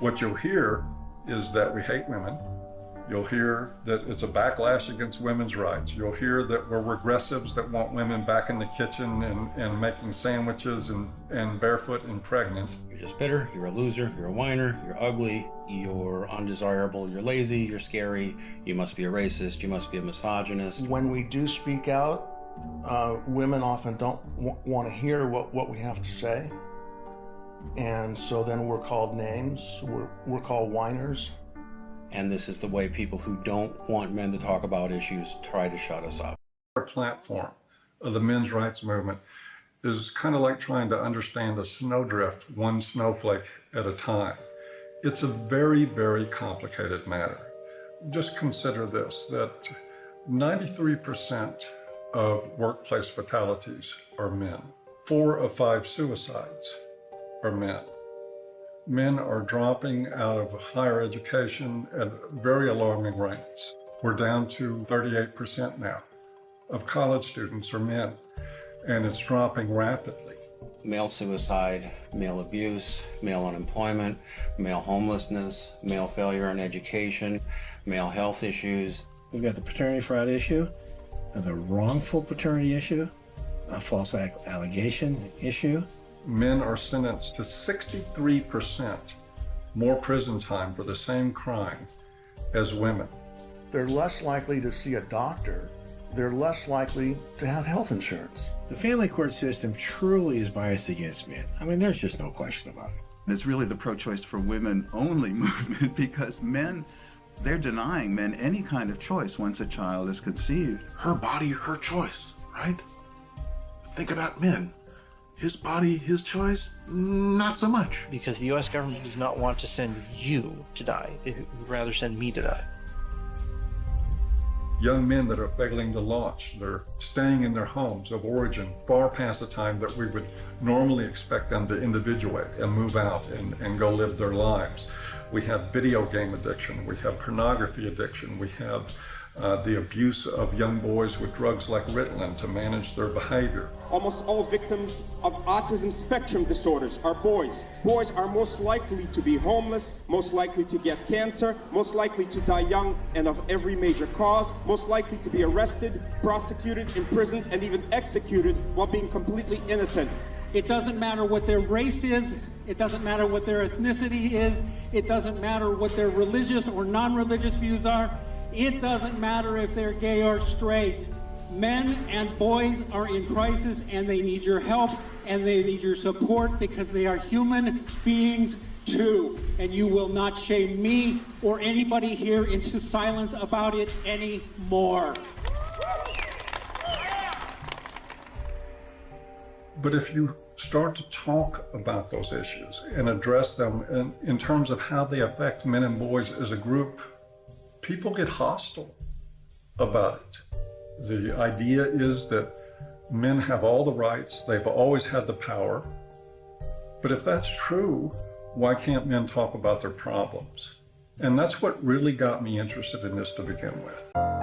What you'll hear is that we hate women. You'll hear that it's a backlash against women's rights. You'll hear that we're regressives that want women back in the kitchen and making sandwiches and barefoot and pregnant. You're just bitter, you're a loser, you're a whiner, you're ugly, you're undesirable, you're lazy, you're scary, you must be a racist, you must be a misogynist. When we do speak out, women often don't want to hear what we have to say. And so then we're called names, we're called whiners. And this is the way people who don't want men to talk about issues try to shut us up. Our platform of the men's rights movement is kind of like trying to understand a snowdrift one snowflake at a time. It's a very, very complicated matter. Just consider this, that 93% of workplace fatalities are men. 4 of 5 suicides are men. Men are dropping out of higher education at very alarming rates. We're down to 38% now of college students are men, and it's dropping rapidly. Male suicide, male abuse, male unemployment, male homelessness, male failure in education, male health issues. We've got the paternity fraud issue, the wrongful paternity issue, a false allegation issue. Men are sentenced to 63% more prison time for the same crime as women. They're less likely to see a doctor. They're less likely to have health insurance. The family court system truly is biased against men. I mean, there's just no question about it. It's really the pro-choice for women only movement, because men, they're denying men any kind of choice once a child is conceived. Her body, her choice, right? Think about men. His body, his choice, not so much. Because the U.S. government does not want to send you to die. They would rather send me to die. Young men that are failing to launch, they're staying in their homes of origin far past the time that we would normally expect them to individuate and move out and go live their lives. We have video game addiction, we have pornography addiction, we have the abuse of young boys with drugs like Ritalin to manage their behavior. Almost all victims of autism spectrum disorders are boys. Boys are most likely to be homeless, most likely to get cancer, most likely to die young and of every major cause, most likely to be arrested, prosecuted, imprisoned, and even executed while being completely innocent. It doesn't matter what their race is, it doesn't matter what their ethnicity is, it doesn't matter what their religious or non-religious views are. It doesn't matter if they're gay or straight. Men and boys are in crisis, and they need your help and they need your support, because they are human beings too. And you will not shame me or anybody here into silence about it anymore. But if you start to talk about those issues and address them in terms of how they affect men and boys as a group, people get hostile about it. The idea is that men have all the rights, they've always had the power. But if that's true, why can't men talk about their problems? And that's what really got me interested in this to begin with.